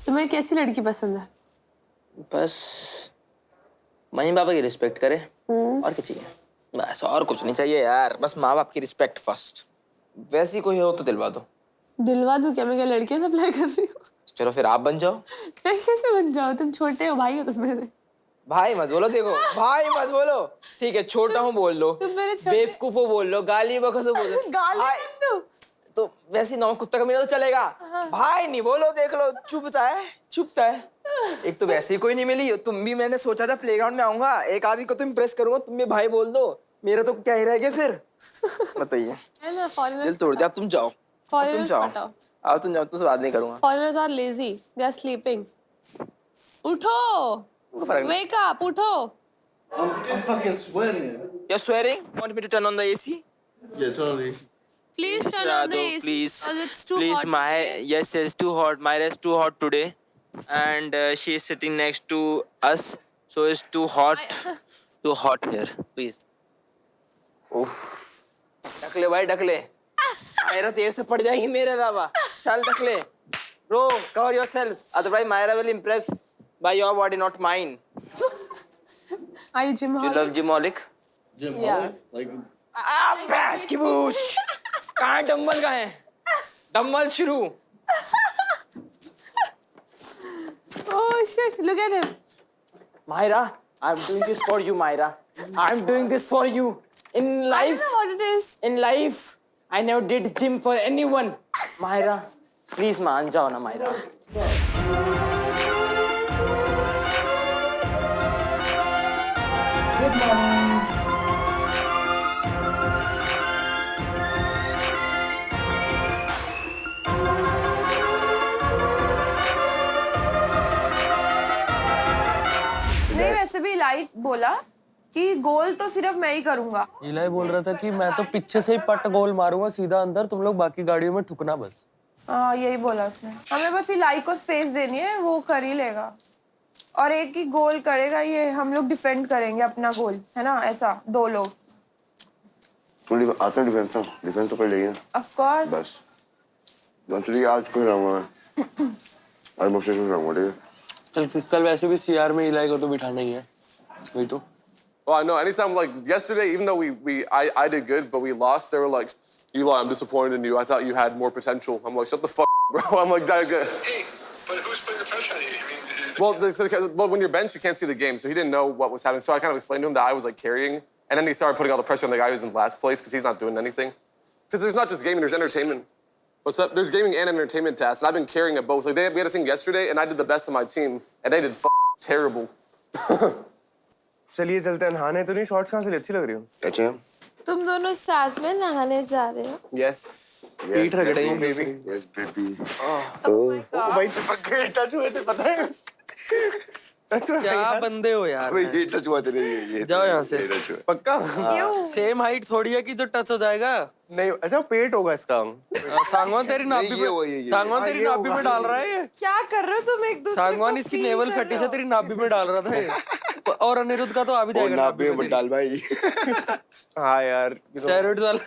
तुम्हें कैसी लड़की पसंद है? बस मम्मी पापा की रिस्पेक्ट करे और क्या चाहिए? बस और कुछ नहीं चाहिए यार, बस माँ बाप की रिस्पेक्ट फर्स्ट। वैसी कोई हो तो दिलवा दो। दिलवा दूं क्या? मैं क्या लड़कियां सप्लाई कर रही हूँ? चलो फिर आप बन जाओ। मैं कैसे बन जाऊँ? तुम छोटे हो, भाई हो तुम मेरे। भाई मत बोलो, देखो भाई मत बोलो। ठीक है छोटा हूँ बोल लो, तुम मेरे छोटे। बेवकूफो बोल लो, गाली बकसो बोल लो। गाली भाई मत दो। तो वैसी नौ कुत्ता का मेरा तो चलेगा। भाई नहीं बोलो, देख लो चुपता है। एक तो वैसे ही कोई नहीं मिली, तुम भी मैंने सोचा था प्लेग्राउंड में आऊंगा, एक आदमी को तो इम्प्रेस करूंगा, तुम भी भाई बोल दो, मेरा तो क्या ही रह गया फिर। बताइए। दिल तोड़ दिया, अब तुम जाओ। तुम जाओ, तुमसे बात नहीं करूंगा। Foreigners are lazy. They are sleeping. उठो। Wake up, उठो। I'm fucking sweating. You're swearing? Want me to turn on the AC? Yeah, totally. Please turn on the AC. Please, Because it's too please, hot. yes, it's too hot. Myra is too hot today, and she is sitting next to us, so it's too hot, too hot here. Please. Oof. ढकले भाई ढकले। Myra तेरे से पड़ जाएगी मेरे अलावा। चल ढकले। Bro, cover yourself. Otherwise, Myra will impress by your body, not mine. Are you gym You holic? love gymaholic? Jim Yeah. Holic? Like, भैंस की बूश। कहाँ डम्बल का है? डम्बल शुरू। Oh shit! Look at him. Myra, I'm doing this for you, Myra. I'm doing this for you. In I don't life, know what it is. in life, I never did gym for anyone. Myra, please मान जाओ ना Myra. नहीं वैसे भी इलाई बोला कि गोल तो सिर्फ मैं ही करूंगा। इलाई बोल रहा था कि मैं तो पीछे से ही पट गोल मारूंगा सीधा अंदर, तुम लोग बाकी गाड़ियों में ठुकना बस। हाँ यही बोला उसने। हमें बस इलाई को स्पेस देनी है, वो कर ही लेगा। और एक ही गोल करेगा, ये हम लोग डिफेंड करेंगे अपना गोल, है ना? ऐसा दो लोग। तुम आता डिफेंस तो कर लेगी ना? Of course. बस चलिए आज कोई रहूंगा मैं। आज मुझसे रहूंगा, ठीक है? कल वैसे भी सीआर में इलाई को तो बिठाना ही है, वही तो। Well, I know. Anytime, like yesterday, even though I did good, but we lost. They were like, "Eli, I'm disappointed in you. I thought you had more potential." I'm like, "Shut the fuck, bro." I'm like, "That good." Hey, but who's putting the pressure on you? I mean, Well, when you're benched, you can't see the game, so he didn't know what was happening. So I kind of explained to him that I was like carrying, and then he started putting all the pressure on the guy who's in last place because he's not doing anything. Because there's not just gaming, there's entertainment. What's up? There's gaming and entertainment tasks, and I've been carrying at both. Like we had a thing yesterday, and I did the best of my team, and they did terrible. चलिए चलते हैं नहाने। तो नहीं shorts कहाँ से ली? अच्छी लग रही हो। अच्छा तुम दोनों साथ में नहाने जा रहे हो? यस पीठ रगड़ेंगे बेबी। Yes baby. ओ भाई चिपक गए, टच हुए थे, पता है? टच हुआ क्या यार। बंदे हो यार। ये टच हुआ तेरे, ये जाओ यहाँ से। टच हुआ। पक्का? सेम हाइट थोड़ी है कि जो टच हो जाएगा। नहीं अच्छा पेट होगा इसका। सांगवान तेरी नाभि ये वो, ये। में, सांगवान तेरी ये नाभि होगा। में डाल रहा है ये। क्या कर रहे हो तुम एक दूसरे को? सांगवान इसकी feel नेवल कर फटी रहे से हो? तेरी नाभि में डाल रहा था ये। और अनिरुद्ध का तो आ भी और जाएगा नाभि में तेरी। डाल भाई। हाँ यार स्टेरॉइड्स वाला।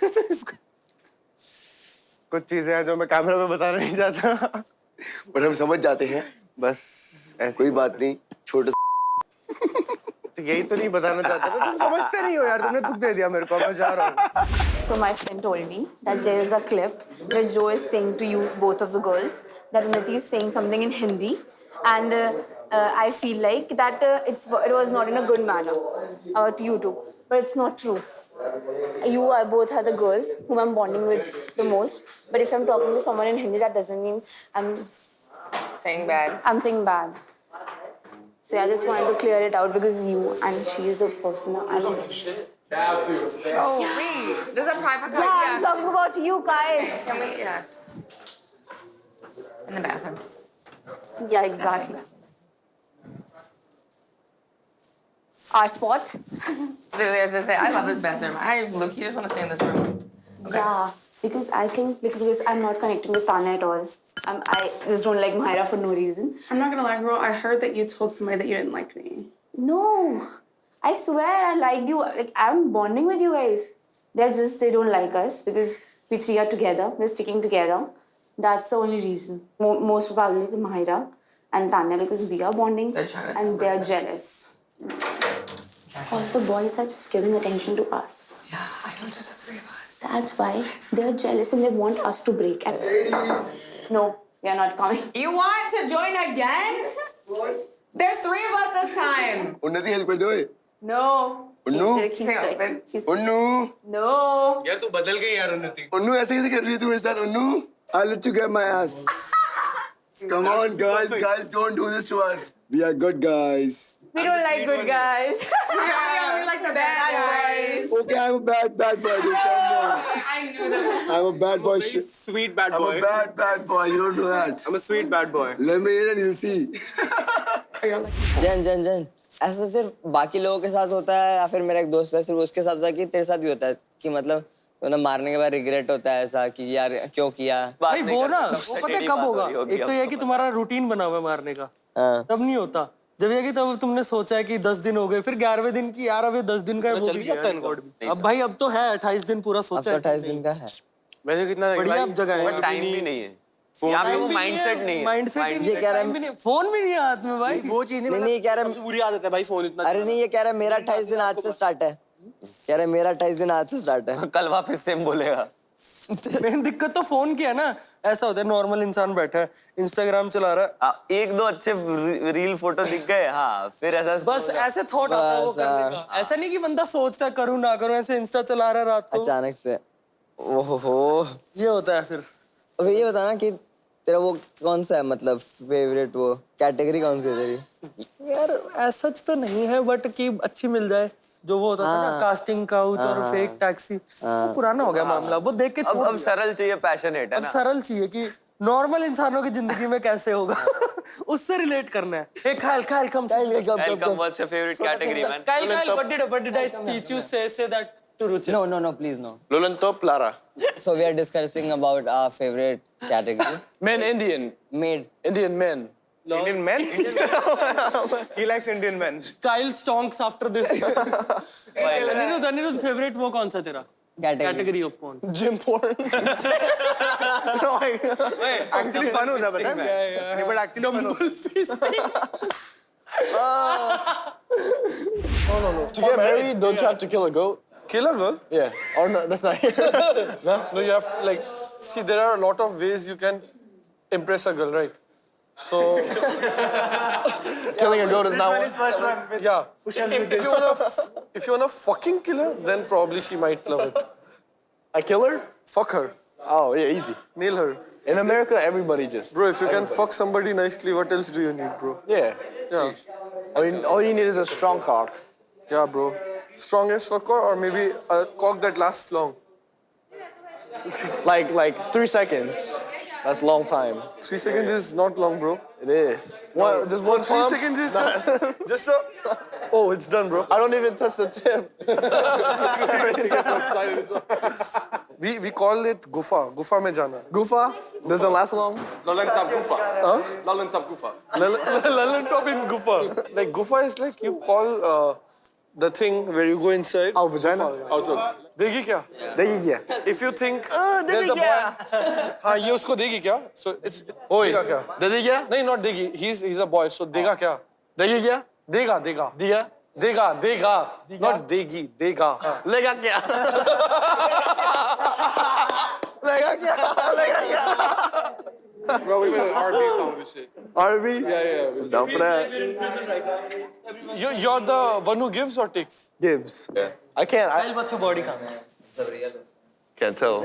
कुछ चीजें हैं जो मैं कैमरा में बताना नहीं चाहता। पर हम समझ जाते हैं, बस ऐसे। कोई बात नहीं। छोटे तो यही तो नहीं बताना चाहता था। तुम समझते नहीं हो यार, तुमने दुख दे दिया मेरे को। मैं जा रहा हूँ। So my friend told me that there is a clip where Joe is saying to you, both of the girls, that Unnati is saying something in Hindi, and I feel like that it was not in a good manner to you two, but it's not true. You are both are the girls whom I'm bonding with the most, but if I'm talking to someone in Hindi, that doesn't mean I'm saying bad. I'm saying bad. So yeah, I just wanted to clear it out because you and she is the person that I love. Oh wait, this is a private car. Yeah, I'm talking about you, guys. Can we? Yeah. In the bathroom. Yeah, exactly. Our spot. Literally, as I say, I love this bathroom. I look, you just want to stay in this room. Okay. Yeah, because I think because I'm not connecting with Tanya at all. I just don't like Myra for no reason. I'm not gonna lie, girl. I heard that you told somebody that you didn't like me. No, I swear I liked you. Like I'm bonding with you guys. They don't like us because we three are together. We're sticking together. That's the only reason. Most probably the Myra. and Tanya because we are bonding They're trying to and they're separate jealous. All the boys are just giving attention to us. Yeah, I know just the three of us. That's why they're jealous and they want us to break. No, we are not coming. You want to join again? There's three of us this time. उन्नति help कर दो No. उन्नू उन्नू No. यार तू बदल गई यार उन्नति उन्नू ऐसे कैसे कर रही है तू मेरे साथ उन्नू I'll let you grab my ass come on guys don't do this to us we are good guys We don't like good guys. Yeah, we like the bad guys. okay I'm a bad boy dude. Come on. I knew that. I'm a bad boy Sweet bad I'm boy. a bad boy you don't know that I'm a sweet bad boy. let me in and you'll see जन ऐसा सिर्फ बाकी लोगों के साथ होता है या फिर मेरा एक दोस्त है सिर्फ उसके साथ होता है कि तेरे साथ भी होता है कि मतलब मारने के बाद रिग्रेट होता है ऐसा कि यार क्यों किया भाई वो ना वो पता है कब होगा एक तो ये कि तुम्हारा रूटीन बना हुआ है मारने का तब नहीं होता जब ये कि तब तुमने सोचा है कि 10 दिन हो गए फिर 11वें दिन की यार अब ये 10 दिन का है वो भी गया रिकॉर्ड भी अब भाई अब तो है 28 दिन पूरा सोचा है 28 दिन का है वैसे कितना बढ़िया अब जगह है टाइम भी नहीं है यहाँ पे वो माइंडसेट नहीं है माइंडसेट ये कह रहा है फोन भी नहीं है हाथ में भाई वो चीज नहीं कह रहा है बुरी आदत है भाई फोन इतना अरे नहीं ये कह रहा है मेरा 28 दिन आज से स्टार्ट है कह रहा है मेरा 28 दिन आज से स्टार्ट है कल वापस सेम बोलेगा मेन दिक्कत तो फोन की है ना ऐसा होता है नॉर्मल इंसान बैठा है इंस्टाग्राम चला रहा है एक दो अच्छे रील फोटो दिख गए हाँ फिर ऐसा बस ऐसे थॉट आता है वो करने का ऐसा नहीं कि बंदा सोचता है करूँ ना करूँ ऐसे इंस्टा चला रहा है रात को अचानक से ओहो ये होता है फिर अब ये बताना कि तेरा वो कौन सा है मतलब फेवरेट वो कैटेगरी कौन सी है तेरी यार ऐसा तो नहीं है बट कि अच्छी मिल जाए जो वो होता था ना कास्टिंग काउच और फेक टैक्सी वो पुराना हो गया मामला वो देख के अब सरल चाहिए पैशनेट है अब ना सरल चाहिए कि नॉर्मल इंसानों की जिंदगी में कैसे होगा उससे रिलेट करना है hey Kyle come Welcome, what's your favorite category, man? Kyle what did I teach you say that to Ruchi no please no लोलन top Lara so we are discussing about our favorite category men Indian made Indian men Indian men he likes Indian men Kyle stonks after this Anirudh favorite वो कौन सा तेरा category of porn gym porn no actually fun होता है पता है नहीं but actually fun होता no to get married don't you have to kill a goat Kill a girl? yeah or no that's not No, you have to, like, see, there are a lot of ways you can impress a girl, right? So, killing a goat is not one yeah. If you wanna fucking kill her, then probably she might love it. I kill her Fuck her. oh yeah easy Nail her. in America everybody just Bro, if you can fuck somebody nicely, what else do you need, bro? yeah Yeah. all you need is a strong cock Yeah, bro. Strongest fucker or maybe a cock that lasts long. like 3 seconds that's a long time 3 seconds is not long, bro. it is just one 3 pump. seconds is just a... Oh, it's done, bro. I don't even touch the tip. We call it gufa. Gufa mein jana. Gufa doesn't last long. Lalan Sab Gufa. Huh? Lalan Sab Gufa. Lalan Top in Gufa. Like Gufa is like you call the thing where you go inside. Oh, vagina. Also, देगी क्या? देगी क्या? If you think there's a boy. हाँ ये उसको देगी क्या? So it's देगा क्या? देगी क्या? नहीं not देगी. He's a boy. So देगा क्या? देगी क्या? देगा. दिया? देगा. Not देगी. देगा. लेगा क्या? लेगा क्या? Bro, we made an R&B song with shit. R&B? Yeah. Down for that. You're the one who gives or takes? Gibbs. Yeah. I can't. Kyle what's your body count Can't tell.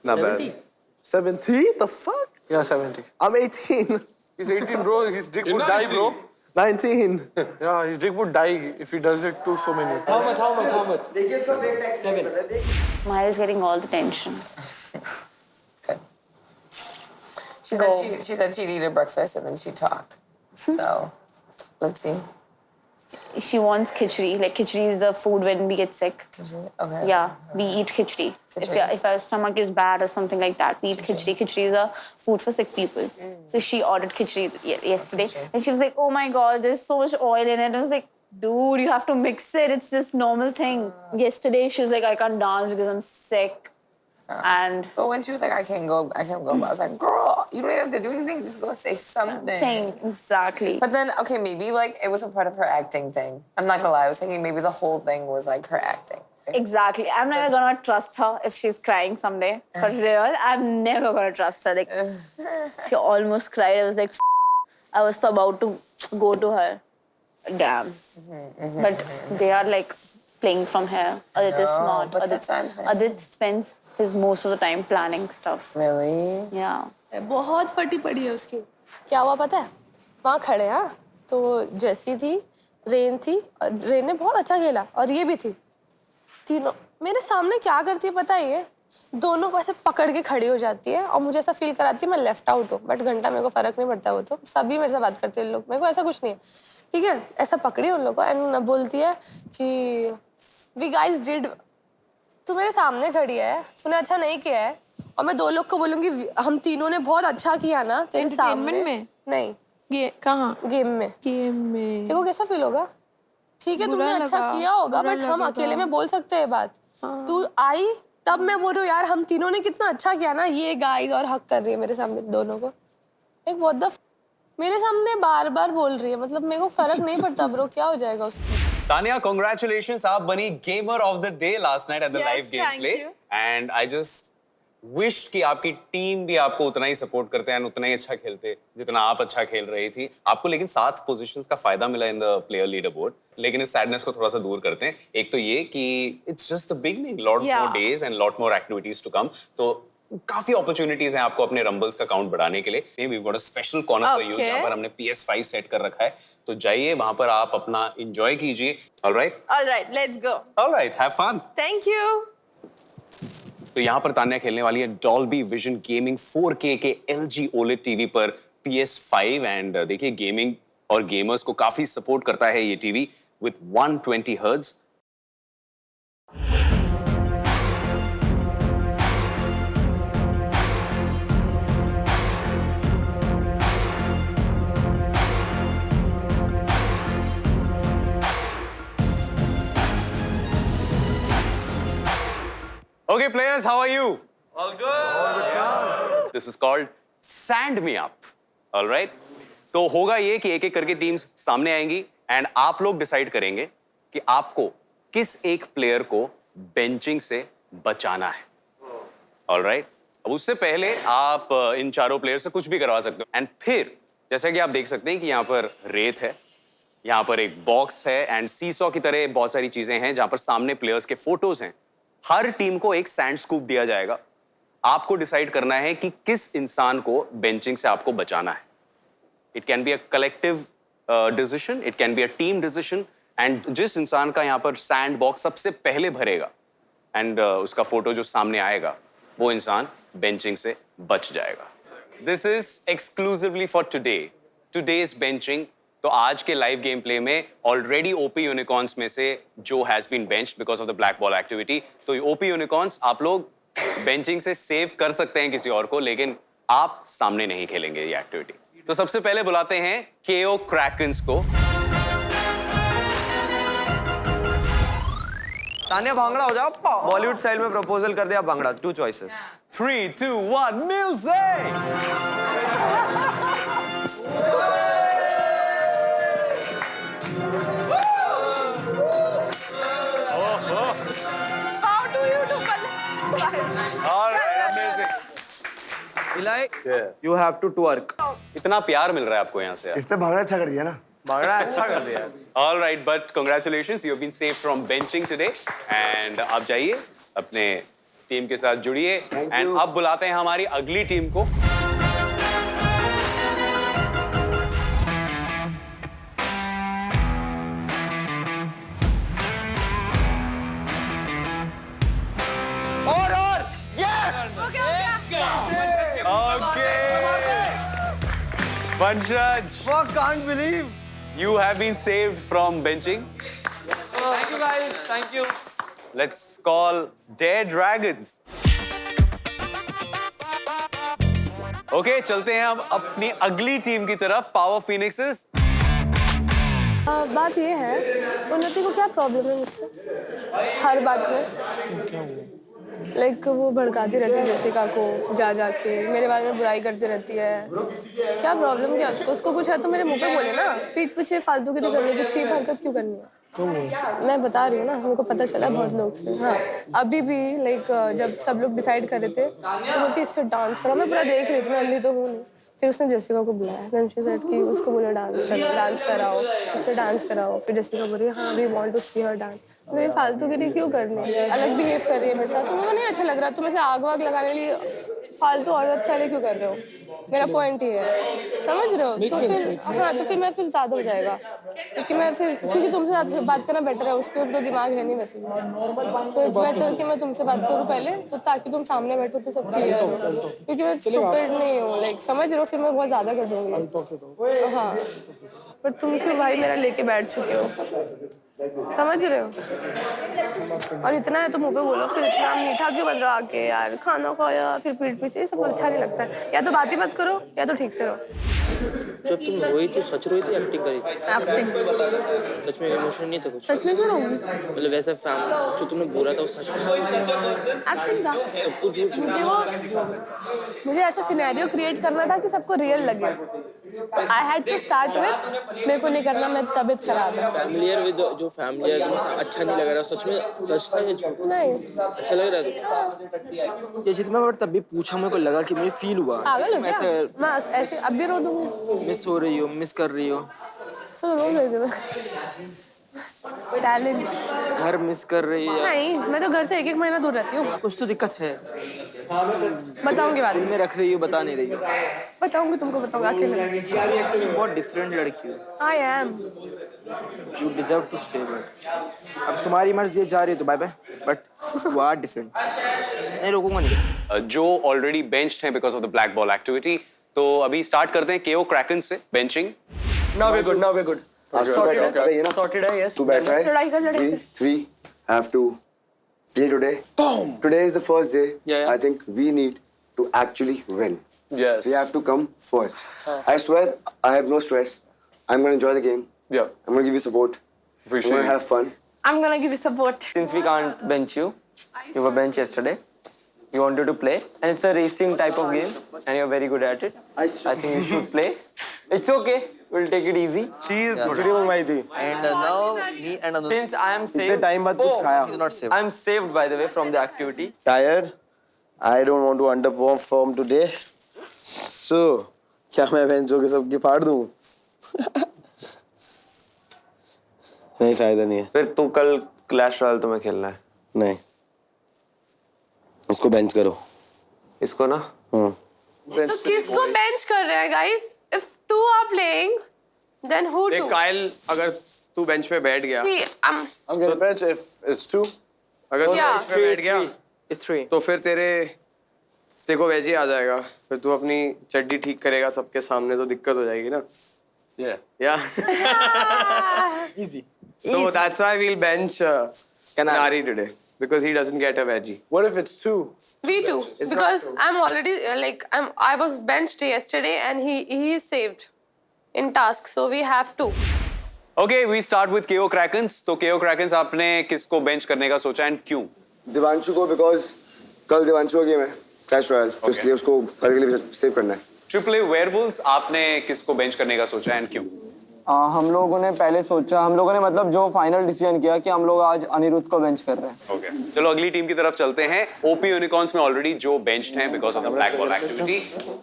Not bad. 70? The fuck? Yeah, 70. I'm 18. He's 18, bro. His dick would die, bro. 19. Yeah, his dick would die if he does it to so many. how much 7 Maya's getting all the tension. She said she'd eat her breakfast and then she'd talk. So, let's see. She wants khichdi. Like khichdi is the food when we get sick. Okay. Yeah, we eat khichdi. If our stomach is bad or something like that, we eat khichdi. Khichdi is a food for sick people. So she ordered khichdi yesterday, and she was like, "Oh my God, there's so much oil in it." I was like, "Dude, you have to mix it. It's this normal thing." Yesterday, she was like, "I can't dance because I'm sick." And But when she was like, I can't go, I was like, girl, you don't even have to do anything, just go say something. Exactly. But then, okay, maybe like it was a part of her acting thing. I'm not gonna lie, I was thinking maybe the whole thing was like her acting. Exactly. I'm never gonna trust her if she's crying someday. For real, I'm never gonna trust her. Like, she almost cried. I was like, I was so about to go to her. Damn. But they are like playing from here. Adit is smart. but that's what I'm saying. Adit spends his most of the time planning stuff. Really? Yeah. बहुत फटी पड़ी है उसकी। क्या हुआ पता है? वहाँ खड़े हाँ, तो जेसी थी, रेन थी, रेन ने बहुत अच्छा खेला और ये भी थी। तीनों मेरे सामने क्या करती है पता है ये? दोनों को ऐसे पकड़ के खड़ी हो जाती है और मुझे ऐसा फील कराती है मैं लेफ्ट आउट हूँ। बट घंटा मेरे को फर्क नहीं पड़ता, वो तो सभी मेरे से बात करते हैं लोग, मेरे को ऐसा कुछ नहीं है। ठीक है, ऐसा पकड़ी उन लोगों को एंड बोलती है कि वी गाइस डिड, तू मेरे सामने खड़ी है, तूने अच्छा नहीं किया है और मैं दो लोग को बोलूंगी हम तीनों ने बहुत अच्छा किया ना तेरे सामने में। नहीं, ये कहाँ? गेम में। देखो कैसा फील होगा? ठीक है तुमने अच्छा किया होगा बट हम अकेले में बोल सकते हैं बात। तू आई तब मैं बोल रही हूँ यार हम तीनों ने कितना अच्छा किया ना, ये गाइस और हक कर रही है मेरे सामने दोनों को। एक बहुत द मेरे सामने बार बार बोल रही है, मतलब मेरे को फर्क नहीं पड़ता ब्रो, क्या हो जाएगा उससे। Tanya, congratulations! आप बनी Gamer of the Day last night at the live gameplay, and I just wished कि आपकी टीम भी आपको उतना ही सपोर्ट करते हैं, उतना ही अच्छा खेलते जितना आप अच्छा खेल रही थी। आपको लेकिन 7 पोजीशंस का फायदा मिला in the player leader board, लेकिन इस सैडनेस को थोड़ा सा दूर करते हैं। एक तो ये कि it's just the beginning, lot more days and lot more activities to come. तो काफी अपॉर्चुनिटीज हैं आपको अपने रंबल्स का काउंट बढ़ाने के लिए। We got a special corner for you जहां पर हमने PS5 सेट कर रखा है, तो जाइए वहां पर आप अपना एंजॉय कीजिए। Alright, let's go. Alright, have fun. Thank you. तो यहाँ पर तान्या खेलने वाली है डॉल्बी विजन गेमिंग 4K के LG OLED टीवी पर PS5 एंड देखिए गेमिंग और गेमर्स को काफी सपोर्ट करता है ये TV with 120 hertz. Okay, players, how are you? All good. This is called Sand Me Up. All right? तो होगा ये कि एक-एक करके टीम्स सामने आएंगी एंड आप लोग डिसाइड करेंगे कि आपको किस एक प्लेयर को बेंचिंग से बचाना है। All right? अब उससे पहले आप इन चारों प्लेयर से कुछ भी करवा सकते हो एंड फिर जैसा कि आप देख सकते हैं कि यहाँ पर रेत है, यहाँ पर एक बॉक्स है एंड सीसॉ की तरह बहुत सारी चीजें हैं जहाँ पर सामने प्लेयर्स के फोटोज हैं। हर टीम को एक सैंड स्कूप दिया जाएगा। आपको डिसाइड करना है कि किस इंसान को बेंचिंग से आपको बचाना है। It can be a collective decision, it can be a team decision and जिस इंसान का यहाँ पर सैंड बॉक्स सबसे पहले भरेगा एंड उसका फोटो जो सामने आएगा वो इंसान बेंचिंग से बच जाएगा। This is exclusively for today's benching. तो आज के लाइव गेम प्ले में ऑलरेडी ओपी यूनिकॉर्न्स में से जो has been benched because of the black ball activity, तो ओपी यूनिकॉर्न्स आप लोग बेंचिंग से सेव कर सकते हैं किसी और को, लेकिन आप सामने नहीं खेलेंगे ये एक्टिविटी। तो सबसे पहले बुलाते हैं केओ क्रैकन्स को। तान्या भांगड़ा हो जाओ, बॉलीवुड स्टाइल में प्रपोजल कर दिया bhangra. 2 choices। 3, 2, 1 music. You have to twerk. इतना प्यार मिल रहा है आपको यहाँ से। इसने भागड़ा अच्छा कर दिया ना। भांगड़ा अच्छा कर दिया। All right, but congratulations, you have been saved from benching today. And आप जाइए अपने टीम के साथ जुड़िए and अब बुलाते हैं हमारी अगली टीम को। और Vanshaj, I can't believe. you have been saved from benching. Thank you guys. Thank you. Let's call Dare Dragons. Okay, चलते हैं हम अपनी अगली टीम की तरफ, पावर फिनिक्सेस। बात ये है, उन्नति को क्या प्रॉब्लम है मुझसे हर बात में? लाइक वो भड़काती रहती है जेसिका को जा जाके, मेरे बारे में बुराई करती रहती है। क्या प्रॉब्लम क्या उसको? उसको कुछ है तो मेरे मुंह पे बोले ना, पीठ पीछे फालतू की नहीं करनी, तो चीप हरकत क्यों करनी है? मैं बता रही हूँ ना, मेरे को पता चला बहुत लोग से। हाँ, अभी भी लाइक जब सब लोग डिसाइड कर रहे थे तो बोलती इससे डांस करो। मैं पूरा देख रही थी, मैं अंधी तो हूँ नहीं। फिर उसने जेसिका को बुलाया, देन शी सेड कि उसको बोलो डांस कराओ, उससे डांस कराओ। फिर जेसिका बोल रही है हाँ we want to see her dance. मेरी फालतू गिरी क्यों करनी है? अलग बिहेव कर रही है मेरे साथ, तुमको नहीं अच्छा लग रहा? तुम ऐसे आग वाग लगाने के लिए फालतू औरत चाले क्यों कर रहे हो? मेरा पॉइंट ही है, समझ रहे हो? तो फिर हाँ, तो फिर मैं फिर ज़्यादा हो जाएगा, क्योंकि तुमसे बात करना बेटर है। उसके तो दिमाग है नहीं वैसे, तो इट्स बेटर कि मैं तुमसे बात करूँ पहले, तो ताकि तुम सामने बैठो तो सब क्लियर हो। क्योंकि मैं स्टूपिड नहीं हूँ, लाइक समझ रहे हो? फिर मैं बहुत ज़्यादा कर दूँगी। हाँ, पर तुम क्यों भाई मेरा लेके बैठ चुके हो, समझ रहे हो? और इतना है तो मुँह पे बोलो, फिर इतना मीठा क्यों बन रहा आके यार? खाना खाया फिर पीठ पीछे, ये सब अच्छा नहीं लगता है। या तो बात ही मत करो या तो ठीक से रहो। जब तुम रोई थी, सच रोई थी, एक्टिंग करी थी? एक्टिंग। सच में इमोशन नहीं था कुछ? सच में क्यों रहूंगी? मतलब वैसे फैमिली जो तुमने बोला था वो सच था? एक्टिंग था। सब कुछ मुझे ऐसा सिनेरियो क्रिएट करना था कि सबको रियल लगे। I had to start with मेरे को नहीं करना, मैं तबीयत खराब है। फैमिलियर विद जो फैमिलियर अच्छा नहीं लग रहा, सच में सच था ये झूठ? नहीं, अच्छा लग रहा था ये जितना। मैं तब भी पूछा, मेरे को लगा कि मुझे फील हुआ पागल हो क्या? मैं ऐसे अब भी रो दूंगी। मिस हो रही हो, मिस कर रही हो, सब रो रही थी। टैलेंट घर मिस कर रही है? नहीं, मैं तो घर से एक महीना दूर रहती हूँ। कुछ तो दिक्कत है। बताऊंगी बाद में। रख रही हो, बता नहीं रही हो। बताऊंगी तुमको, बताऊंगा अकेले। बहुत डिफरेंट लड़की हो। I am. You deserve to stay but अब तुम्हारी मर्जी जा रही है तो bye bye, but you are different. नहीं रोकूंगा नहीं। जो ऑलरेडी बेंच्ड हैं because of the black ball activity, तो अभी स्टार्ट करते हैं केओ क्रैकन से benching. Now we're good. Sorted है, yes. Too bad, right? Three have to play today. Boom! Today is the first day. Yeah. I think we need to actually win. Yes. We have to come first. I swear, I have no stress. I'm gonna enjoy the game. Yeah. I'm gonna give you support. Appreciate I'm gonna it. have fun. I'm gonna give you support. Since we can't bench you, you were benched yesterday. You wanted to play, and it's a racing type of game, and you're very good at it. I think you should play. It's okay. We'll take it easy. चीज खिचड़ी मंगवाई थी. And now me and another. Since I am saved. इतने time बाद कुछ खाया. He's not saved. I'm saved by the way from the activity. Tired. I don't want to underperform today. So, क्या मैं बेंचों के सबकी फाड़ दूँ? नहीं, फायदा नहीं है. फिर तू कल क्लैश रॉयल तुम्हें खेलना है. नहीं. उसको बेंच करो. इसको ना? हाँ. तो किसको बेंच कर रहे हैं guys? If two are playing, then who to? Kyle, अगर तू बेंच पे बैठ गया. See, I'm gonna bench if it's 2. अगर तू Yeah. बेंच पे बैठ गया, It's 3. तो फिर तेरे को वेजी आ जाएगा. फिर तू अपनी चड्डी ठीक करेगा सबके सामने, तो दिक्कत हो जाएगी ना. Yeah. Yeah. Easy. So that's why we'll bench Kanari today. Because he doesn't get a veggie. What if it's 2? we too, because I'm already I was benched yesterday and he is saved in task, so we have to. Okay, we start with KO Krakens. तो KO Krakens आपने किसको bench करने का सोचा and क्यों? दिवांशु को, because कल दिवांशु का गेम है क्लैश रॉयल, तो इसलिए उसको कल के लिए सेव करना है. ट्रिपल ए वेयरवुल्व्स आपने किसको बेंच करने का सोचा and क्यों? हम लोगों ने पहले सोचा, हम लोगों ने मतलब जो फाइनल डिसीजन किया कि हम लोग आज अनिरुद्ध को बेंच कर रहे हैं. ओके, चलो अगली टीम की तरफ चलते हैं. ओपी यूनिकॉर्न्स में ऑलरेडी जो बेंच्ड हैं because of the black ball activity.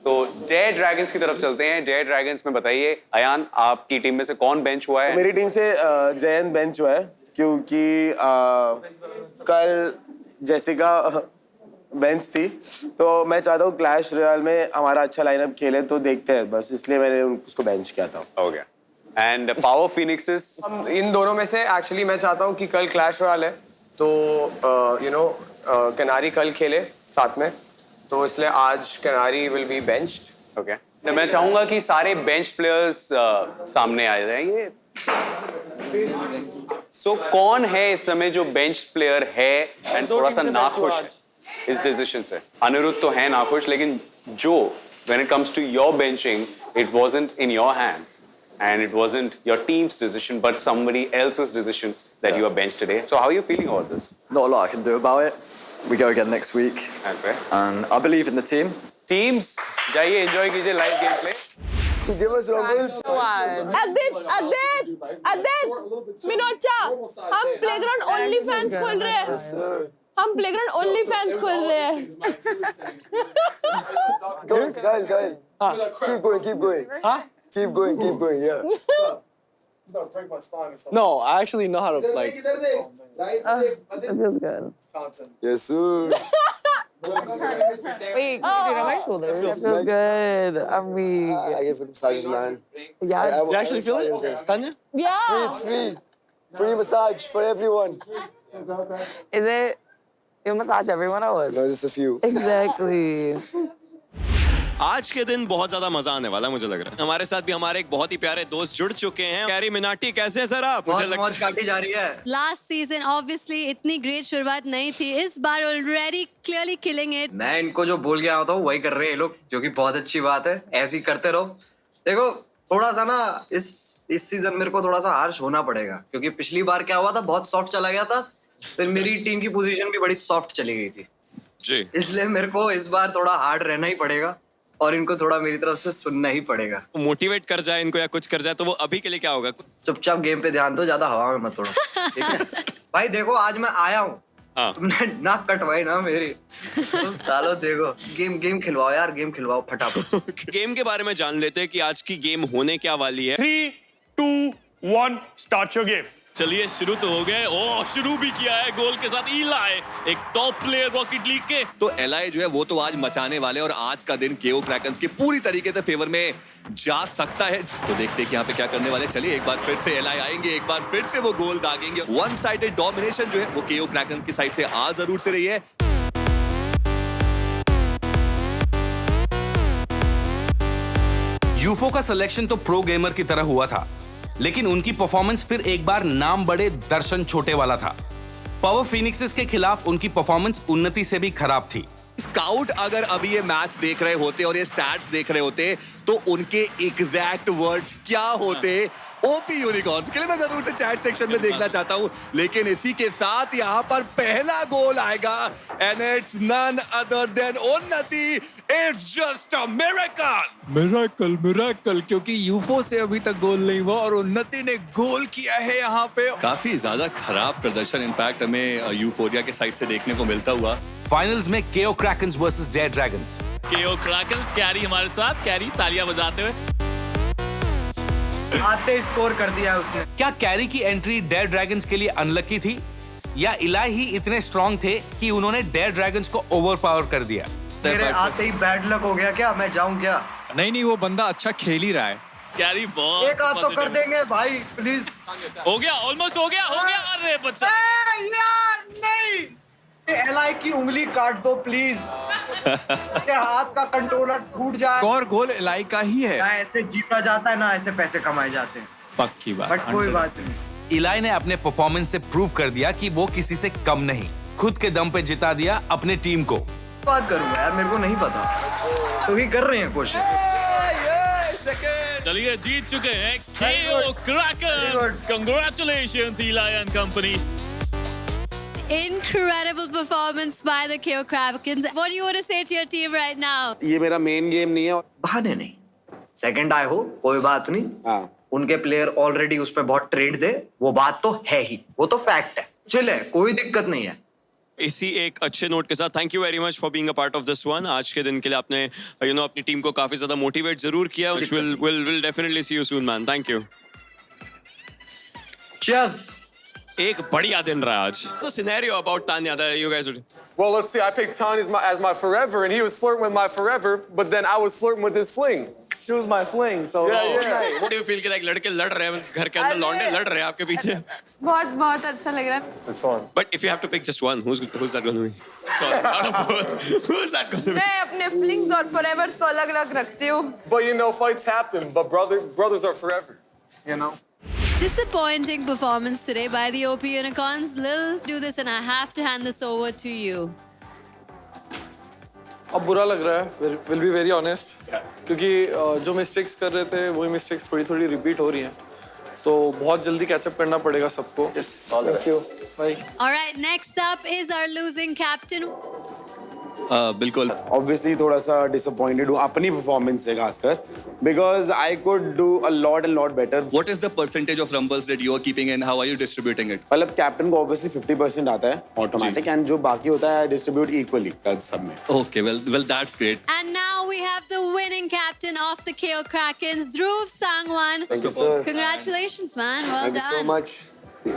तो जय ड्रैगन्स की तरफ चलते हैं. जय ड्रैगन्स में बताइए, अयान आपकी टीम में से कौन बेंच हुआ है? मेरी टीम से जयंत बेंच हुआ है क्योंकि कल जेसिका बेंच थी, तो मैं चाहता हूँ क्लैश रॉयल में हमारा अच्छा लाइनअप खेले, तो देखते हैं बस, इसलिए मैंने उसको बेंच किया था. ओके. And power phoenixes? इन दोनों में से एक्चुअली मैं चाहता हूँ कि कल क्लैश रॉयल है, तो कनारी कल खेले साथ में, तो इसलिए आज कनारी विल बी बेंच्ड. ओके, तो मैं चाहूंगा कि सारे बेंच प्लेयर्स सामने आ जाएंगे. सो कौन है इस समय जो बेंच प्लेयर है एंड थोड़ा सा नाखुश है इस डिसीजन से? अनिरुद्ध तो है नाखुश, लेकिन जो when it comes to your benching, it wasn't in your hand. And it wasn't your team's decision, but somebody else's decision that you are benched today. So how are you feeling about this? Not a lot I can do about it. we go again next week. Okay. And I believe in the team. Teams, जाइए enjoy कीजिए live gameplay. Give us rumbles. Adit, Minocha, हम playground only fans खोल रहे हैं। हम playground only fans खोल रहे हैं। Guys. Keep going. Huh? Keep going. Yeah. No, I actually know how to like. It feels good. Yes, sir. Wait, can you do it on my shoulders? That feels good. I mean, I give it massages, man. yeah. You actually feel it, Tanya? Yeah. It's free. Free massage for everyone. Is it? You massage everyone or what? No, just a few. Exactly. आज के दिन बहुत ज्यादा मजा आने वाला मुझे लग रहा है। हमारे साथ भी हमारे एक बहुत ही प्यारे दोस्त जुड़ चुके हैं। कैरी मिनाटी कैसे हैं सर आप? मुझे मौज काटी जा रही है। लास्ट सीजन ऑब्वियसली इतनी ग्रेट शुरुआत नहीं थी, इस बार ऑलरेडी क्लियरली किलिंग इट। मैं इनको जो बोल के आया था वही कर रहे हैं ये लोग, जो कि बहुत अच्छी बात है। ऐसे ही करते रहो। देखो थोड़ा सा ना इस सीजन मेरे को थोड़ा सा हार्श होना पड़ेगा, क्योंकि पिछली बार क्या हुआ था, बहुत सॉफ्ट चला गया था, फिर मेरी टीम की पोजीशन भी बड़ी सॉफ्ट चली गई थी जी। इसलिए मेरे को इस बार थोड़ा हार्ड रहना ही पड़ेगा और इनको थोड़ा मेरी तरफ से सुनना ही पड़ेगा। मोटिवेट कर जाए इनको या कुछ कर जाए तो वो अभी के लिए क्या होगा? चुपचाप गेम पे ध्यान दो, ज्यादा हवा में मत उड़ो, ठीक है? भाई देखो आज मैं आया हूँ, तुमने नाक कटवाई ना मेरी, तो सालो देखो गेम खिलवाओ यार, गेम खिलवाओ फटाफट। गेम के बारे में जान लेते हैं कि आज की गेम होने क्या वाली है। 3, 2, 1 स्टार्ट योर गेम। चलिए शुरू तो हो गए। ओह शुरू भी किया है गोल के साथ इलाई, एक टॉप प्लेयर रॉकेट लीग के। तो एलआई जो है वो तो आज मचाने वाले और आज का दिन केओ क्रैकन्स के पूरी तरीके से फेवर में जा सकता है। तो देखते हैं कि यहाँ पे क्या करने वाले। चलिए एक बार फिर से एलआई आएंगे, एक बार फिर से वो गोल दागेंगे। वन साइडेड डोमिनेशन जो है वो केओ क्रैकन्स की साइड से आ जरूर से रही है। यूफो का सिलेक्शन तो प्रो गेमर की तरह हुआ था, लेकिन उनकी परफॉर्मेंस फिर एक बार नाम बड़े दर्शन छोटे वाला था। पावर फिनिक्सेस के खिलाफ उनकी परफॉर्मेंस उन्नति से भी खराब थी। स्काउट अगर अभी ये मैच देख रहे होते और ये स्टैट्स देख रहे होते तो उनके एग्जैक्ट वर्ड्स क्या होते ओपी यूनिकॉर्न्स के लिए मैं जरूर से चैट सेक्शन में देखना चाहता हूं। लेकिन इसी के साथ यहां पर पहला गोल आएगा and it's none other than Unnati. It's just a miracle क्योंकि यूफो से अभी तक गोल नहीं हुआ और उन्नति ने गोल किया है यहाँ पे। काफी ज्यादा खराब प्रदर्शन इनफैक्ट हमें यूफोरिया के साइड से देखने को मिलता हुआ। फाइनल्स में केओ क्रैकन्स वर्सेस डेयर ड्रैगन्स। केओ क्रैकन्स, कैरी हमारे साथ, कैरी तालियां बजाते हुए आते स्कोर कर दिया उसने। क्या कैरी की एंट्री डेयर ड्रैगन्स के लिए अनलकी थी या इलाई ही इतने स्ट्रांग थे कि उन्होंने डेयर ड्रैगन्स को ओवरपावर कर दिया? मेरे आते ही बैड लक हो गया क्या? मैं जाऊं क्या? नहीं वो बंदा अच्छा खेल ही रहा है। कैरी बहुत एक हाथ तो कर देंगे भाई प्लीज। हो गया, ऑलमोस्ट हो गया। अरे बच्चा यार नहीं, एलआई की उंगली काट दो प्लीज। क्या हाथ का कंट्रोलर टूट जाए। और गोल एलआई का ही है। ना ऐसे जीता जाता है ना ऐसे पैसे कमाए जाते हैं। पक्की बात। बट कोई बात नहीं, इलाई ने अपने परफॉर्मेंस से प्रूव कर दिया कि वो किसी से कम नहीं, खुद के दम पे जिता दिया अपने टीम को। बात करूंगा यार, मेरे को नहीं पता, तो ही कर रहे हैं कोशिश। चलिए जीत चुके हैं KO Krakens. Congratulations Ilai and company. Incredible performance by the KO Kraken. What do you want to say to your team right now? ये मेरा मेन गेम नहीं है। बहाने नहीं, सेकंड आए हो कोई बात नहीं। हाँ। उनके प्लेयर ऑलरेडी उस पर बहुत ट्रेड थे, वो बात तो है ही, वो तो फैक्ट है। चले कोई दिक्कत नहीं है। इसी एक अच्छे नोट के साथ thank you very much for being a part of this one. आज के दिन के लिए आपने अपनी टीम को काफी ज्यादा मोटिवेट जरूर किया। Will definitely see you soon man. Thank you. Cheers. एक बढ़िया दिन रहा आज। The scenario about Tanya that you guys would. Well, let's see. I picked Tanya as my forever, and he was flirting with my forever, but then I was flirting with his fling. She was my fling, so yeah. What do you feel कि like लड़के लड़ रहे हैं घर के अंदर, लौंडे लड़ रहे हैं आपके पीछे? बहुत अच्छा लग रहा है। It's fun. But if you have to pick just one, who's that going to be? Sorry, out of both. Who's that going to be? मैं अपने फ्लिंग्स और फॉरएवर्स को अलग-अलग रखती हूँ। But you know, fights happen, but brothers are forever. You know. Disappointing performance today by the OP Unicorns. Lil, do this and I have to hand this over to you. अब बुरा लग रहा है, विल बी वेरी ऑनेस्ट, क्योंकि जो mistakes कर रहे थे वही मिस्टेक्स थोड़ी रिपीट हो रही हैं। तो बहुत जल्दी कैचअप करना पड़ेगा सबको। Thank you. Bye. All right, next up is our losing captain. बिल्कुल ऑब्वियसली थोड़ा सा डिसअपॉइंटेड हूँ अपनी परफॉर्मेंस से खासकर, because I could do a lot and lot better. What is the percentage of rumbles that you are keeping and how are you distributing it? मतलब captain को obviously 50% आता है ऑटोमेटिक, एंड जो बाकी होता है डिस्ट्रीब्यूट इक्वली सब में। Okay, well that's great. And now we have the winning captain of the KO Krakens, Dhruv Sangwan. Thank you, sir. Congratulations, man. Well Thank you done. so much.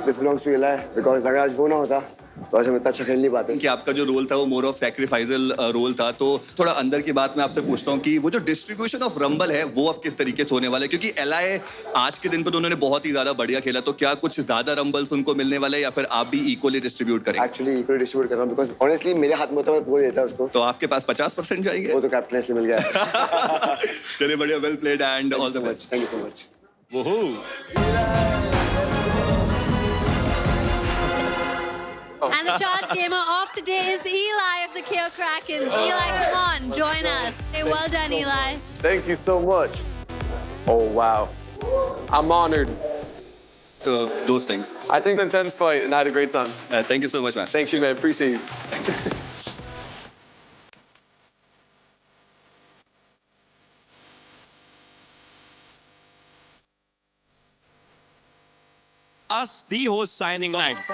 This belongs to Eli because अगर आज वो ना होता तो आज हम इतना अच्छा खेल नहीं पाते। कि आपका जो रोल था वो मोर ऑफ सैक्रिफाइसल रोल था, तो थोड़ा अंदर की बात मैं आपसे पूछता हूँ कि वो जो डिस्ट्रीब्यूशन ऑफ रंबल है वो अब किस तरीके से होने वाला है? क्योंकि एलआई आज के दिन पर तो उन्होंने बहुत ही ज्यादा बढ़िया खेला, तो क्या कुछ ज्यादा रंबल्स उनको मिलने वाले हैं या फिर आप भी इक्वली डिस्ट्रीब्यूट करेंगे? एक्चुअली इक्वली डिस्ट्रीब्यूट कर रहा हूँ बिकॉज ऑनेस्टली मेरे हाथ में होता मैं पूरा देता उसको। तो आपके पास 50% जाएंगे? वो तो कैप्टन से मिल गया। चलिए बढ़िया, well played and all the best. Thank you so much. And the charge gamer of the day is Eli of the KO Krakens. Eli, come on, join us. Say well done, Eli. Thank you so much. Oh, wow. I'm honored. Those things. I think the intense fight, and I had a great time. Thank you so much, man. Thank you, man. Appreciate you. Thank you. Us, the host, signing off.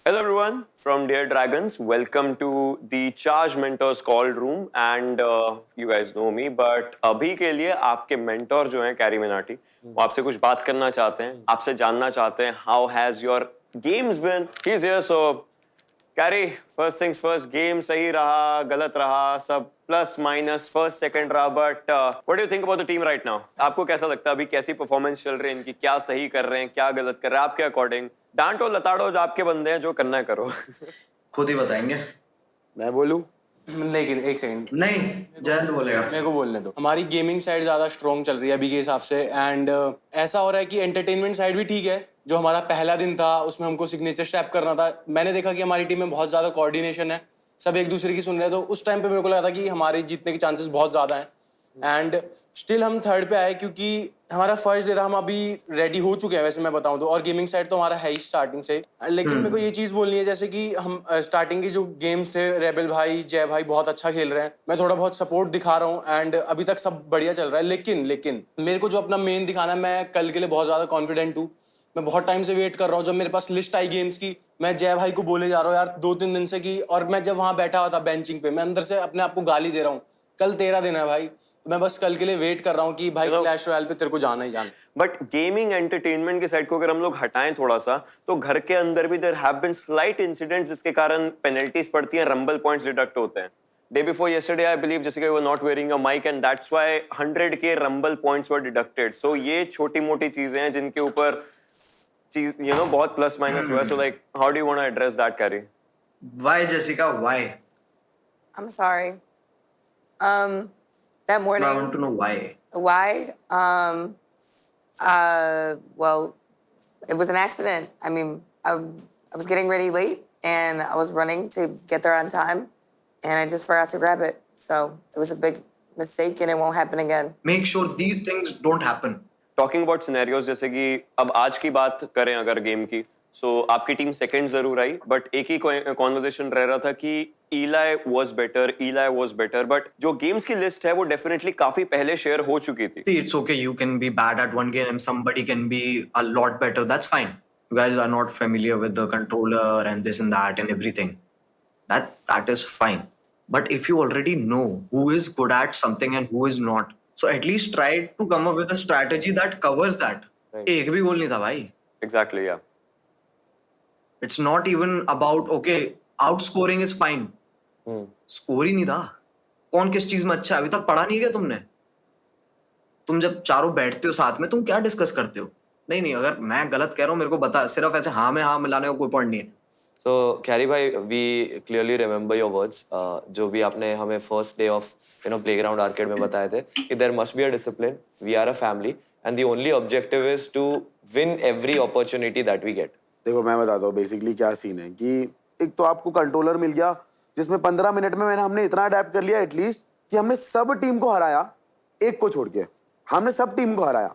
Hello everyone from Dear Dragons. Welcome to the Charge Mentors Call Room and you guys know me, but अभी के लिए आपके mentor जो हैं carry Minati, वो आपसे कुछ बात करना चाहते हैं, आपसे जानना चाहते हैं how has your games been? He's here, so carry, first things first, game सही रहा, गलत रहा, सब प्लस माइनस फर्स्ट सेकंड रहा, but what do you think about the team right now? आपको कैसा लगता है अभी कैसी परफॉर्मेंस चल रही है इनकी, क्या सही कर रहे हैं, क्या गलत कर रहे हैं आपके अकॉर्डिंग? डांटो लताड़ो, जो आपके बंदे हैं, जो करना है करो। खुद ही बताएंगे। मैं बोलूं? लेकिन एक सेकंड, नहीं जयंत बोलेगा। मेरे को बोलने दो। हमारी गेमिंग साइड ज्यादा स्ट्रॉन्ग चल रही है अभी के हिसाब से, एंड ऐसा हो रहा है कि एंटरटेनमेंट साइड भी ठीक है। जो हमारा पहला दिन था उसमें हमको सिग्नेचर स्टेप करना था, मैंने देखा कि हमारी टीम में बहुत ज्यादा कोऑर्डिनेशन है, सब एक दूसरे की सुन रहे हैं, तो उस टाइम पे मेरे को लगा था कि हमारे जीतने के चांसेस बहुत ज्यादा हैं। एंड स्टिल हम थर्ड पे आए क्योंकि हमारा फर्स्ट डे था, हम अभी रेडी हो चुके हैं वैसे मैं बताऊं तो, और गेमिंग साइड तो हमारा है ही स्टार्टिंग से। लेकिन मेरे को ये चीज़ बोलनी है जैसे कि हम स्टार्टिंग के जो गेम्स थे, रेबल भाई, जय भाई बहुत अच्छा खेल रहे हैं, मैं थोड़ा बहुत सपोर्ट दिखा रहा हूँ एंड अभी तक सब बढ़िया चल रहा है। लेकिन मेरे को जो अपना मेन दिखाना है, मैं कल के लिए बहुत ज़्यादा कॉन्फिडेंट हूँ। मैं बहुत टाइम से वेट कर रहा हूँ, जब मेरे पास लिस्ट आई गेम्स की, मैं जय भाई को बोले जा रहा हूँ यार 2-3 दिन से कि, और मैं जब वहाँ बैठा हुआ था बेंचिंग पे, मैं अंदर से अपने आप को गाली दे रहा हूँ, कल तेरा दिन है भाई, मैं बस कल के लिए वेट कर रहा हूँ कि भाई क्लैश रॉयल पे तेरे को जाना ही जाना। बट गेमिंग एंटरटेनमेंट की साइड को अगर हम लोग हटाएं थोड़ा सा, तो घर के अंदर भी there have been slight incidents जिसके कारण पेनल्टीज पड़ती हैं, रंबल पॉइंट्स डिडक्ट होते हैं। Day before yesterday, I believe Jessica you were not wearing a mic and that's why 100k rumble points were deducted. So ये छोटी-मोटी चीजें हैं जिनके ऊपर चीज बहुत प्लस माइनस हुआ है। So like how do you want to address that, Carrie? Why, Jessica? Why? I'm sorry. That morning. I want to know why. Why? Well, it was an accident. I mean, I was getting ready late and I was running to get there on time and I just forgot to grab it. So it was a big mistake and it won't happen again. Make sure these things don't happen. Talking about scenarios, जैसे कि अब आज की बात करें अगर game की, so आपकी टीम सेकंड जरूर आई, बट एक ही कॉन्वर्सेशन रह रहा था कि Eli was better, but जो गेम्स की लिस्ट है वो डेफिनेटली काफी पहले शेयर हो चुकी थी। See, it's okay. You can be bad at one game and somebody can be a lot better. That's fine. You guys are not familiar with the controller and this and that and everything. That is fine. But if you already know who is good at something and who is not, so at least try to come up with a strategy that covers that. एक भी गोल नहीं था भाई। Exactly, yeah. It's not even about okay, outscoring is fine. Score ही नहीं था। कौन किस चीज में अच्छा है अभी तक पढ़ा नहीं है क्या तुमने? तुम जब चारों बैठते हो साथ में, तुम क्या डिस्कस करते हो? नहीं, अगर मैं गलत कह रहा हूँ मेरे को बता, सिर्फ ऐसे हाँ में हाँ मिलाने का कोई पॉइंट नहीं है। So, कैरी भाई, we clearly remember your words. जो भी आपने हमें first day of playground arcade में बताए थे कि there must be a discipline. We are a family, and the only objective is to win every opportunity that we get. देखो मैं बताता हूँ बेसिकली क्या सीन है कि एक तो आपको कंट्रोलर मिल गया जिसमें 15 मिनट में हमने इतना अडेप्ट कर लिया एटलीस्ट कि हमने सब टीम को हराया, एक को छोड़ के हमने सब टीम को हराया।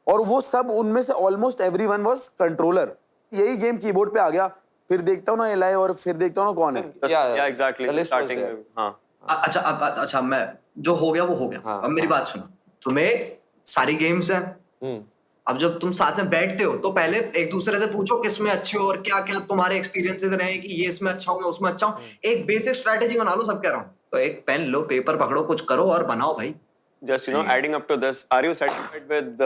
और वो सब उनमें से ऑलमोस्ट एवरीवन वाज कंट्रोलर। यही गेम कीबोर्ड पे आ गया, फिर देखता हूँ ना एलाई और फिर देखता हूँ ना कौन है। Yeah, exactly. Starting में, हाँ। अच्छा मैं जो हो गया वो हो गया। अब मेरी बात सुनो, तुम्हें सारी गेम्स हैं। अब जब तुम साथ में बैठते हो तो पहले एक दूसरे से पूछो किस में अच्छे हो और क्या क्या तुम्हारे एक्सपीरियंसेस रहे कि ये इसमें अच्छा हूँ मैं उसमें अच्छा हूँ। एक बेसिक स्ट्रेटेजी बना लो, सब कह रहा हूँ। तो एक पेन लो, पेपर पकड़ो, कुछ करो और बनाओ भाई। Just adding up to this, are you satisfied with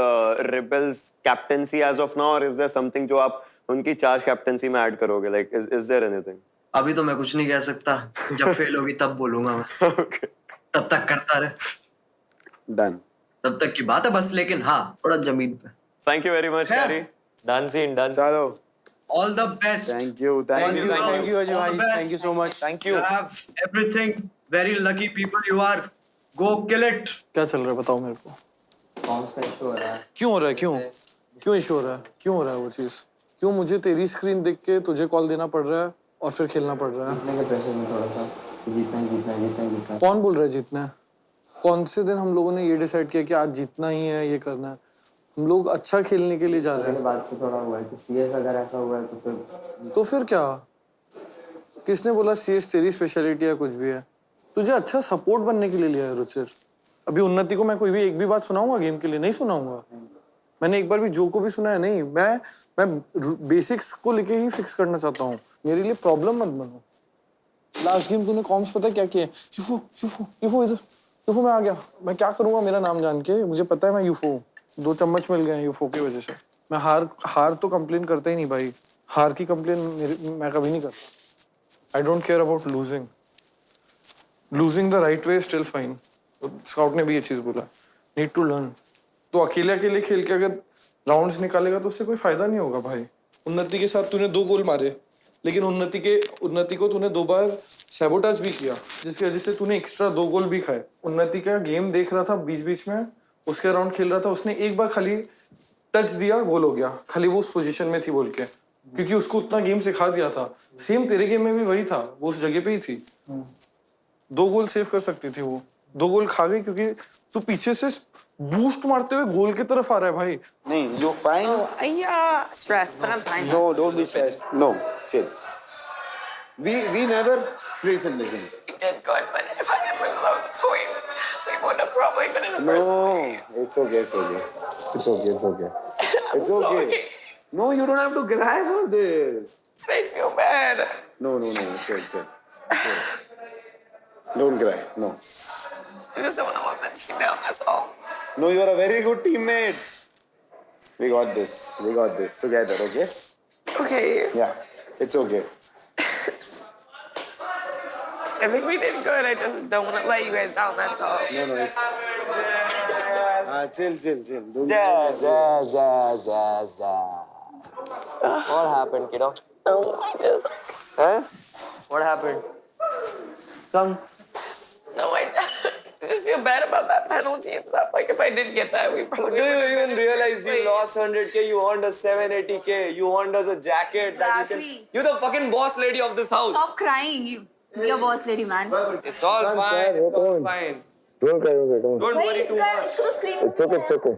Rebels captaincy as of now, or is there something जो आप उनकी चार्ज कैप्टेंसी में ऐड करोगे? Like, is there anything? अभी तो मैं कुछ नहीं कह सकता, जब फेल होगी तब बोलूंगा मैं। तब तक करता रहे। Done. तब तक की बात है बस, लेकिन हाँ थोड़ा जमीन पे। Thank you very much, Gary. Done scene, done. चलो। All the best. Thank you Ajay भाई, thank you so much. Thank you. You have everything. Very lucky people you are. Go kill it. क्या चल रहा है बताओ मेरे को। हो रहा है। क्यों हो रहा है? क्यों इशू हो रहा है? क्यों हो रहा है वो चीज? क्यों मुझे तेरी स्क्रीन देख के तुझे कॉल देना पड़ रहा है और फिर खेलना पड़ रहा है? जीतने के प्रेशर में थोड़ा सा जीतना। कौन बोल रहा है जीतना है? कौन से दिन हम लोगों ने ये डिसाइड किया कि आज जीतना ही है, ये करना है? हम लोग अच्छा खेलने के लिए जा रहे हैं। बात से थोड़ा हुआ है कि सीएस अगर ऐसा हुआ है तो फिर क्या? किसने बोला सीएस तेरी स्पेशलिटी है कुछ भी है? तुझे अच्छा सपोर्ट बनने के लिए लिया है रुचिर। अभी उन्नति को मैं कोई भी एक भी बात सुनाऊंगा गेम के लिए? नहीं सुनाऊंगा। मैंने एक बार भी जो को भी सुना है नहीं। मैं बेसिक्स को लेके ही फिक्स करना चाहता हूँ। मेरे लिए प्रॉब्लम मत बनो। लास्ट गेम तूने कॉम्स पता है क्या किया? यूफो इधर मैं आ गया। मैं क्या करूंगा मेरा नाम जान के? मुझे पता है मैं यूफो हूँ। 2 चम्मच मिल गए यूफो की वजह से। मैं हार तो कंप्लेन करता ही नहीं भाई। हार की कंप्लेन मैं कभी नहीं करता। I don't care about losing the right way still fine. Scout ने भी ये चीज बोला, नीड टू लर्न। तो अकेले खेल के अगर राउंड्स निकालेगा तो उससे कोई फायदा नहीं होगा भाई। उन्नति के साथ तूने 2 गोल मारे, लेकिन उन्नति को तूने 2 बार सैबोटाज भी किया, जिसकी वजह से तूने एक्स्ट्रा 2 गोल भी खाए। उन्नति का गेम देख रहा था बीच में, उसके राउंड खेल रहा था, उसने एक बार खाली टच दिया, गोल हो गया। खाली वो उस पोजीशन में थी बोल के, क्योंकि उसको उतना गेम सिखा दिया था। सेम तेरे गेम में भी वही था, वो उस जगह पे ही थी। 2 गोल सेव कर सकती थी वो। 2 गोल खा गई क्योंकि तू पीछे से बूस्ट मारते हुए गोल की तरफ आ रहा है भाई। नहीं, you're fine. Stressed, but I'm fine. No, don't be stressed. No, chill. We never listen. We did good, but if I didn't win those points, we would have probably been in the first place. It's okay. It's okay. No, you don't have to cry for this. I feel bad. No. Chill. Don't cry. No. I just don't want to let the team down, that's all. No, you are a very good teammate. We got this together, okay? Okay. Yeah, it's okay. I think we did good. I just don't want to let you guys down, that's all. No, it's... chill. What happened, kiddo? I just... Huh? What happened? Come. No, I just feel bad about that penalty and stuff. Like, if I did get that, we probably... Do you even realize you lost 100K? You earned us 780K. You earned us a jacket. Exactly. You're the fucking boss lady of this house. Stop crying, you're boss lady, man. It's all fine. Don't cry. Don't worry too much. It's okay.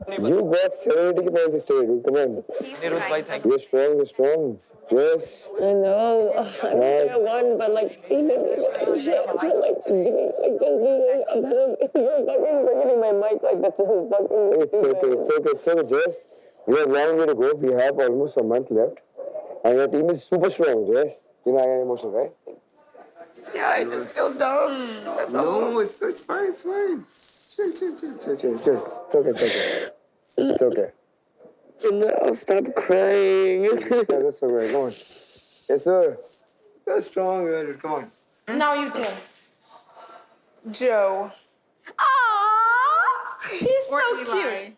You got 70 points instead. Come on. You're strong. Yes. I know. I won, but like, even some shit. I feel like to me, like, just you're fucking bringing my mic like that's so fucking. It's okay, Jess. We have a long way to go. We have almost a month left. And your team is super strong, Jess. You're not getting emotional, right? Yeah, I just feel dumb. That's all. No, it's fine. Chill. It's okay. No, stop crying. That's all right. Come on. Yes, sir. You're strong, man. Come on. Now you tell. Joe. Aww, he's Or so Eli. cute.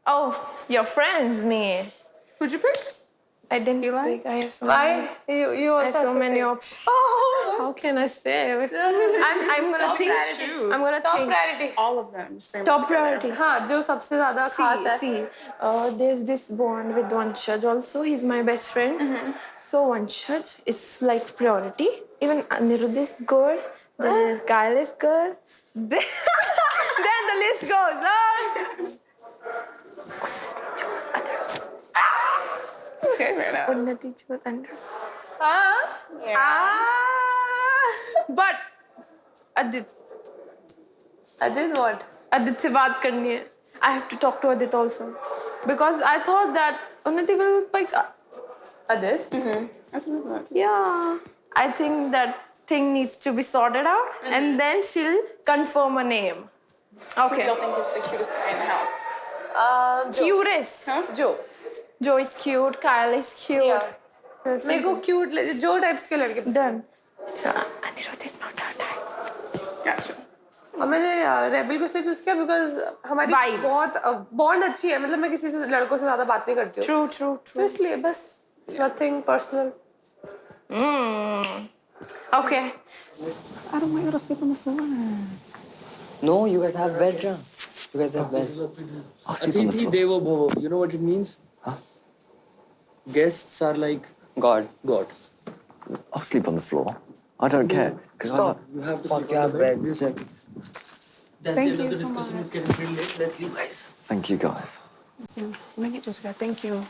Oh, your friends, me. Who'd you pick? I didn't pick. I have so Why? many. You I also have so have to many say. options. Oh, how can I say? I'm gonna think. I'm gonna Top think. priority. All of them. just very much Top together. priority. हाँ, जो सबसे ज़्यादा खास है. See, there's this bond with Vanshaj also. He's my best friend. So Vanshaj is like priority. Even Anirudh is good. Then Kyle is good. Then the list goes on. okay, Unnati chose Anirudh. But Adit what? Adit से बात करनी है. I have to talk to Adit also because I thought that Unnati will pick Adit. That's what I thought. Yeah, I think that thing needs to be sorted out, and then she'll confirm a name. Okay. Who do you think is the cutest guy in the house? Cutest. Joe. Joe is cute. Kyle is cute. Yeah. मेरे को cute जो types के लड़के पसंद Done. Anirudh is not our type. Gotcha. और मैंने rebel को इसलिए चूज किया बिकॉज हमारी बहुत बॉन्ड अच्छी है मतलब मैं किसी से लड़कों से ज्यादा बात नहीं करती हूँ True. तो इसलिए बस nothing personal Okay. I don't want you to sleep on the floor. No, you guys have bed, yeah. You guys have bed. Atithi Devo Bhavo. You know what it means? Huh? Guests are like God. I'll sleep on the floor. I don't care. Stop. you have to Fuck, sleep you on have the bed. That's Thank the end of the you so discussion. It's getting pretty late. Let's leave, guys. Thank you, guys. Make it just go. Thank you.